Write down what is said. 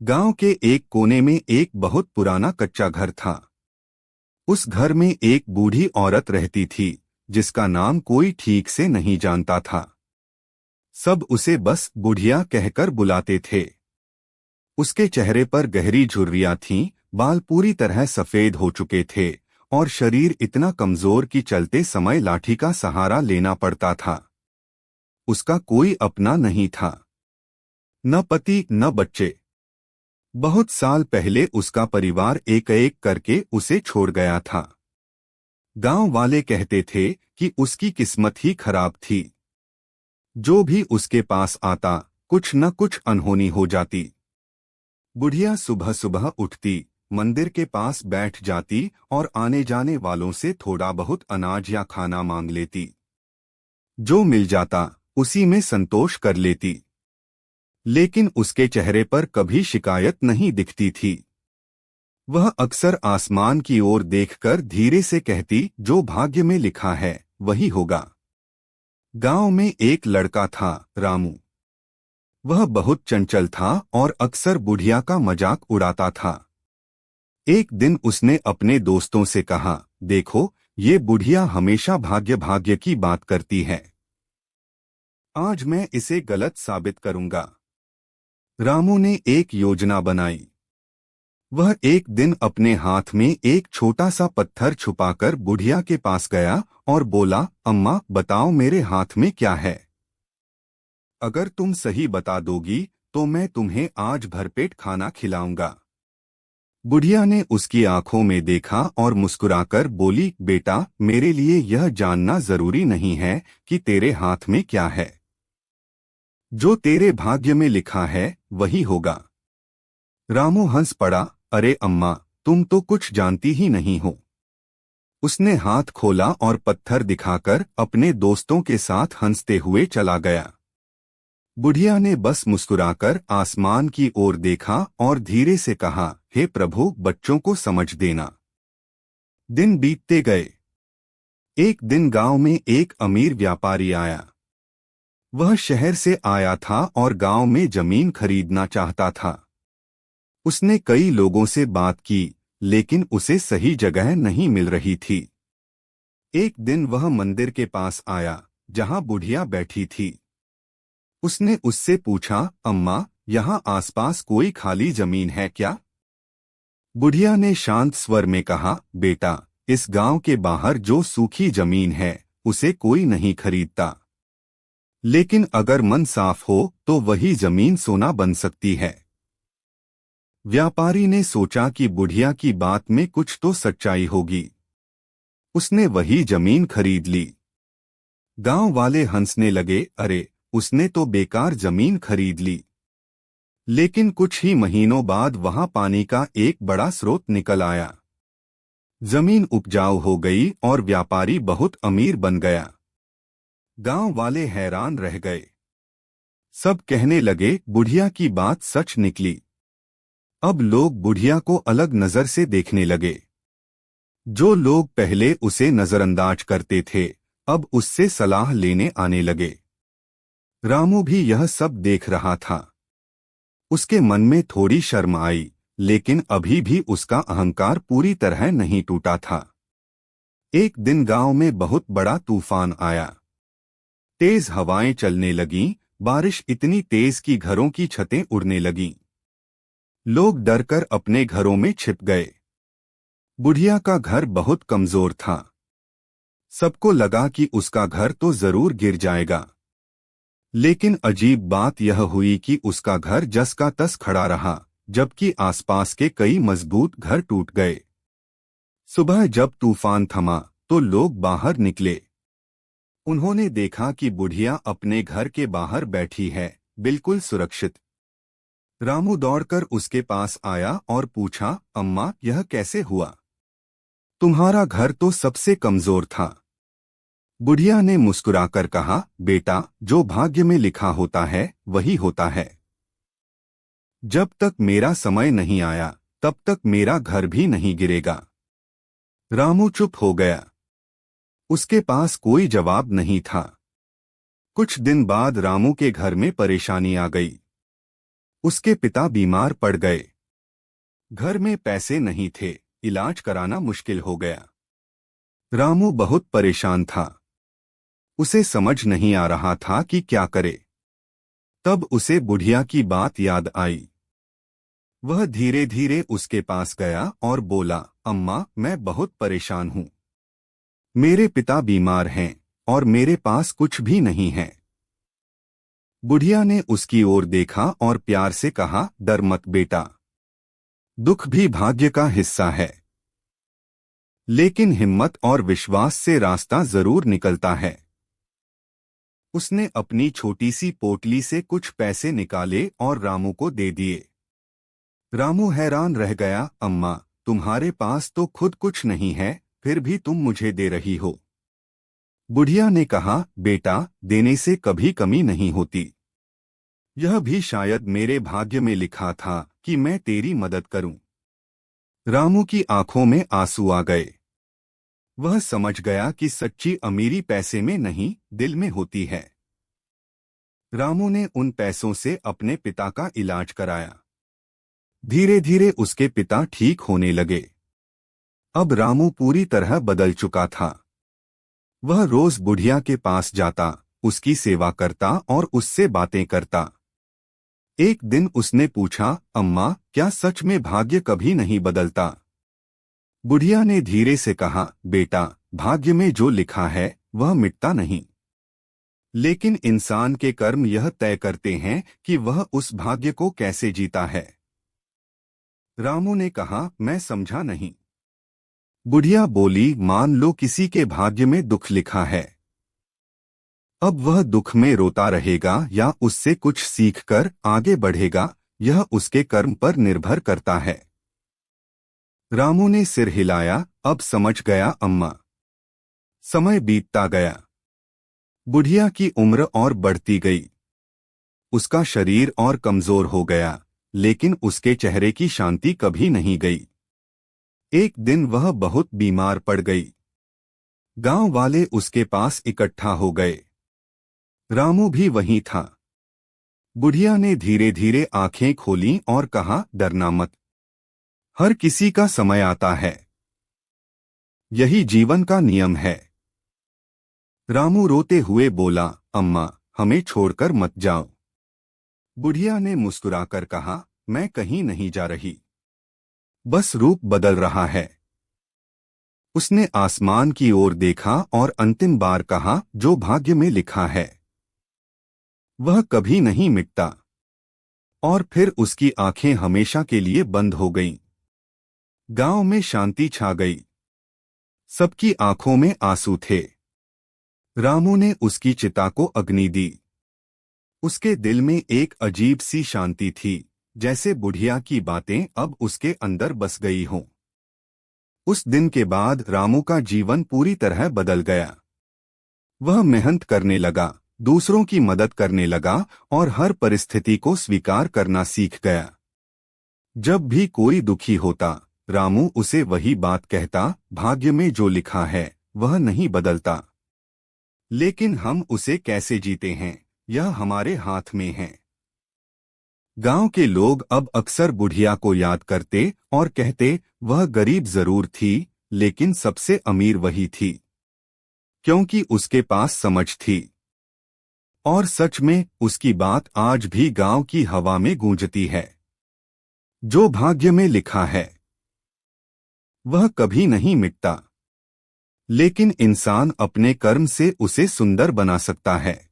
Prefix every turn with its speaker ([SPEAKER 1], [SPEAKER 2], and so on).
[SPEAKER 1] गांव के एक कोने में एक बहुत पुराना कच्चा घर था। उस घर में एक बूढ़ी औरत रहती थी जिसका नाम कोई ठीक से नहीं जानता था। सब उसे बस बुढ़िया कहकर बुलाते थे। उसके चेहरे पर गहरी झुर्रियां थीं, बाल पूरी तरह सफेद हो चुके थे और शरीर इतना कमजोर कि चलते समय लाठी का सहारा लेना पड़ता था। उसका कोई अपना नहीं था, न पति न बच्चे। बहुत साल पहले उसका परिवार एक एक करके उसे छोड़ गया था। गांव वाले कहते थे कि उसकी किस्मत ही खराब थी। जो भी उसके पास आता कुछ न कुछ अनहोनी हो जाती। बुढ़िया सुबह सुबह उठती, मंदिर के पास बैठ जाती और आने जाने वालों से थोड़ा बहुत अनाज या खाना मांग लेती। जो मिल जाता उसी में संतोष कर लेती। लेकिन उसके चेहरे पर कभी शिकायत नहीं दिखती थी। वह अक्सर आसमान की ओर देखकर धीरे से कहती, जो भाग्य में लिखा है वही होगा। गांव में एक लड़का था, रामू। वह बहुत चंचल था और अक्सर बुढ़िया का मजाक उड़ाता था। एक दिन उसने अपने दोस्तों से कहा, देखो, ये बुढ़िया हमेशा भाग्य भाग्य की बात करती है। आज मैं इसे गलत साबित करूंगा। रामू ने एक योजना बनाई। वह एक दिन अपने हाथ में एक छोटा सा पत्थर छुपाकर बुढ़िया के पास गया और बोला, अम्मा बताओ मेरे हाथ में क्या है। अगर तुम सही बता दोगी तो मैं तुम्हें आज भरपेट खाना खिलाऊंगा। बुढ़िया ने उसकी आंखों में देखा और मुस्कुराकर बोली, बेटा, मेरे लिए यह जानना जरूरी नहीं है कि तेरे हाथ में क्या है। जो तेरे भाग्य में लिखा है वही होगा। रामू हंस पड़ा, अरे अम्मा, तुम तो कुछ जानती ही नहीं हो। उसने हाथ खोला और पत्थर दिखाकर अपने दोस्तों के साथ हंसते हुए चला गया। बुढ़िया ने बस मुस्कुराकर आसमान की ओर देखा और धीरे से कहा, हे प्रभु, बच्चों को समझ देना। दिन बीतते गए। एक दिन गांव में एक अमीर व्यापारी आया। वह शहर से आया था और गांव में जमीन खरीदना चाहता था। उसने कई लोगों से बात की, लेकिन उसे सही जगह नहीं मिल रही थी। एक दिन वह मंदिर के पास आया जहां बुढ़िया बैठी थी। उसने उससे पूछा, अम्मा, यहाँ आसपास कोई खाली जमीन है क्या? बुढ़िया ने शांत स्वर में कहा, बेटा, इस गांव के बाहर जो सूखी जमीन है उसे कोई नहीं खरीदता। लेकिन अगर मन साफ हो तो वही जमीन सोना बन सकती है। व्यापारी ने सोचा कि बुढ़िया की बात में कुछ तो सच्चाई होगी। उसने वही जमीन खरीद ली। गांव वाले हंसने लगे, अरे, उसने तो बेकार जमीन खरीद ली। लेकिन कुछ ही महीनों बाद वहां पानी का एक बड़ा स्रोत निकल आया। जमीन उपजाऊ हो गई और व्यापारी बहुत अमीर बन गया। गांव वाले हैरान रह गए। सब कहने लगे, बुढ़िया की बात सच निकली। अब लोग बुढ़िया को अलग नजर से देखने लगे। जो लोग पहले उसे नजरअंदाज करते थे अब उससे सलाह लेने आने लगे। रामू भी यह सब देख रहा था। उसके मन में थोड़ी शर्म आई, लेकिन अभी भी उसका अहंकार पूरी तरह नहीं टूटा था। एक दिन गांव में बहुत बड़ा तूफान आया। तेज हवाएं चलने लगीं, बारिश इतनी तेज कि घरों की छतें उड़ने लगीं। लोग डरकर अपने घरों में छिप गए। बुढ़िया का घर बहुत कमजोर था। सबको लगा कि उसका घर तो जरूर गिर जाएगा। लेकिन अजीब बात यह हुई कि उसका घर जस का तस खड़ा रहा, जबकि आसपास के कई मजबूत घर टूट गए। सुबह जब तूफान थमा तो लोग बाहर निकले। उन्होंने देखा कि बुढ़िया अपने घर के बाहर बैठी है, बिल्कुल सुरक्षित। रामू दौड़कर उसके पास आया और पूछा, अम्मा, यह कैसे हुआ? तुम्हारा घर तो सबसे कमजोर था। बुढ़िया ने मुस्कुराकर कहा, बेटा, जो भाग्य में लिखा होता है वही होता है। जब तक मेरा समय नहीं आया तब तक मेरा घर भी नहीं गिरेगा। रामू चुप हो गया। उसके पास कोई जवाब नहीं था। कुछ दिन बाद रामू के घर में परेशानी आ गई। उसके पिता बीमार पड़ गए। घर में पैसे नहीं थे, इलाज कराना मुश्किल हो गया। रामू बहुत परेशान था। उसे समझ नहीं आ रहा था कि क्या करे। तब उसे बुढ़िया की बात याद आई। वह धीरे धीरे उसके पास गया और बोला, अम्मा, मैं बहुत परेशान हूँ। मेरे पिता बीमार हैं और मेरे पास कुछ भी नहीं है। बुढ़िया ने उसकी ओर देखा और प्यार से कहा, डर मत बेटा। दुख भी भाग्य का हिस्सा है, लेकिन हिम्मत और विश्वास से रास्ता जरूर निकलता है। उसने अपनी छोटी सी पोटली से कुछ पैसे निकाले और रामू को दे दिए। रामू हैरान रह गया, अम्मा, तुम्हारे पास तो खुद कुछ नहीं है, फिर भी तुम मुझे दे रही हो। बुढ़िया ने कहा, बेटा, देने से कभी कमी नहीं होती। यह भी शायद मेरे भाग्य में लिखा था कि मैं तेरी मदद करूं। रामू की आंखों में आंसू आ गए। वह समझ गया कि सच्ची अमीरी पैसे में नहीं, दिल में होती है। रामू ने उन पैसों से अपने पिता का इलाज कराया। धीरे धीरे उसके पिता ठीक होने लगे। अब रामू पूरी तरह बदल चुका था। वह रोज बुढ़िया के पास जाता, उसकी सेवा करता और उससे बातें करता। एक दिन उसने पूछा, अम्मा, क्या सच में भाग्य कभी नहीं बदलता? बुढ़िया ने धीरे से कहा, बेटा, भाग्य में जो लिखा है वह मिटता नहीं, लेकिन इंसान के कर्म यह तय करते हैं कि वह उस भाग्य को कैसे जीता है। रामू ने कहा, मैं समझा नहीं। बुढ़िया बोली, मान लो किसी के भाग्य में दुख लिखा है। अब वह दुख में रोता रहेगा या उससे कुछ सीखकर आगे बढ़ेगा, यह उसके कर्म पर निर्भर करता है। रामू ने सिर हिलाया, अब समझ गया अम्मा। समय बीतता गया। बुढ़िया की उम्र और बढ़ती गई। उसका शरीर और कमजोर हो गया, लेकिन उसके चेहरे की शांति कभी नहीं गई। एक दिन वह बहुत बीमार पड़ गई। गांव वाले उसके पास इकट्ठा हो गए। रामू भी वहीं था। बुढ़िया ने धीरे धीरे आंखें खोलीं और कहा, डरना मत। हर किसी का समय आता है। यही जीवन का नियम है। रामू रोते हुए बोला, अम्मा, हमें छोड़कर मत जाओ। बुढ़िया ने मुस्कुराकर कहा, मैं कहीं नहीं जा रही, बस रूप बदल रहा है। उसने आसमान की ओर देखा और अंतिम बार कहा, जो भाग्य में लिखा है वह कभी नहीं मिटता। और फिर उसकी आंखें हमेशा के लिए बंद हो गईं। गांव में शांति छा गई। सबकी आंखों में आंसू थे। रामू ने उसकी चिता को अग्नि दी। उसके दिल में एक अजीब सी शांति थी, जैसे बुढ़िया की बातें अब उसके अंदर बस गई हों। उस दिन के बाद रामू का जीवन पूरी तरह बदल गया। वह मेहनत करने लगा, दूसरों की मदद करने लगा और हर परिस्थिति को स्वीकार करना सीख गया। जब भी कोई दुखी होता, रामू उसे वही बात कहता, भाग्य में जो लिखा है वह नहीं बदलता, लेकिन हम उसे कैसे जीते हैं यह हमारे हाथ में है। गांव के लोग अब अक्सर बुढ़िया को याद करते और कहते, वह गरीब जरूर थी, लेकिन सबसे अमीर वही थी, क्योंकि उसके पास समझ थी। और सच में उसकी बात आज भी गांव की हवा में गूंजती है। जो भाग्य में लिखा है वह कभी नहीं मिटता, लेकिन इंसान अपने कर्म से उसे सुंदर बना सकता है।